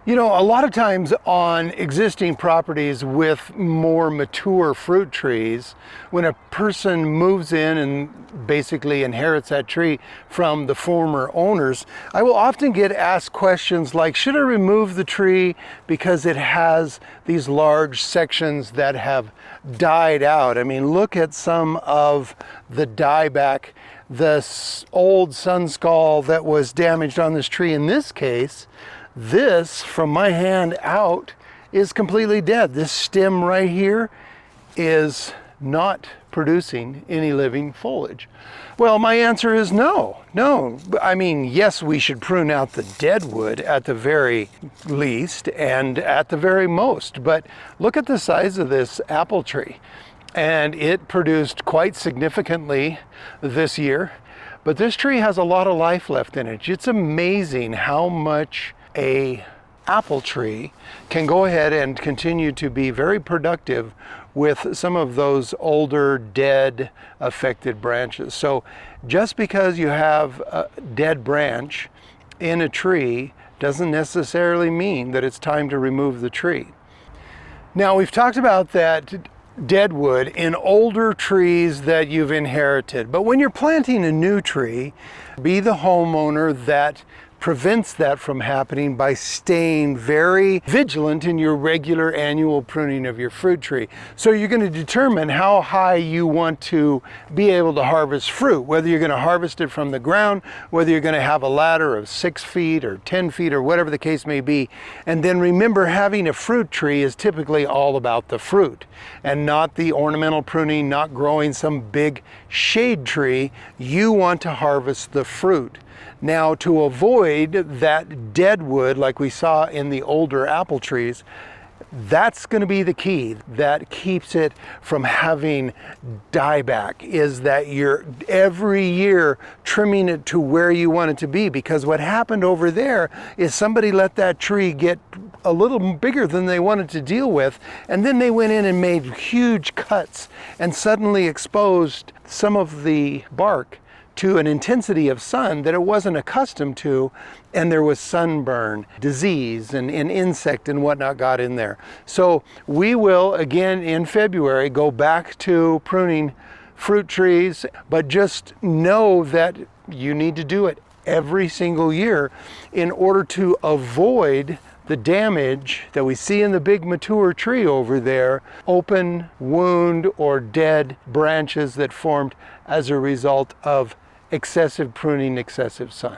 You know, a lot of times on existing properties with more mature fruit trees, when a person moves in and basically inherits that tree from the former owners, I will often get asked questions like, should I remove the tree because it has these large sections that have died out? I mean, look at some of the dieback, the old sunskull that was damaged on this tree. In this case, this, from my hand out, is completely dead. This stem right here is not producing any living foliage. Well, my answer is no. I mean, yes, we should prune out the dead wood at the very least and at the very most, but look at the size of this apple tree. And it produced quite significantly this year, but this tree has a lot of life left in it. It's amazing how much a apple tree can go ahead and continue to be very productive with some of those older, dead, affected branches. So just because you have a dead branch in a tree doesn't necessarily mean that it's time to remove the tree. Now, we've talked about that dead wood in older trees that you've inherited, but when you're planting a new tree, be the homeowner that prevents that from happening by staying very vigilant in your regular annual pruning of your fruit tree. So you're going to determine how high you want to be able to harvest fruit, whether you're going to harvest it from the ground, whether you're going to have a ladder of 6 feet or 10 feet or whatever the case may be. And then remember, having a fruit tree is typically all about the fruit and not the ornamental pruning, not growing some big shade tree. You want to harvest the fruit. Now, to avoid that dead wood like we saw in the older apple trees, that's going to be the key that keeps it from having dieback, is that you're every year trimming it to where you want it to be. Because what happened over there is somebody let that tree get a little bigger than they wanted to deal with, and then they went in and made huge cuts and suddenly exposed some of the bark to an intensity of sun that it wasn't accustomed to, and there was sunburn, disease, and insect and whatnot got in there. So we will, again in February, go back to pruning fruit trees, but just know that you need to do it every single year in order to avoid the damage that we see in the big mature tree over there, open wound or dead branches that formed as a result of excessive pruning, excessive sun.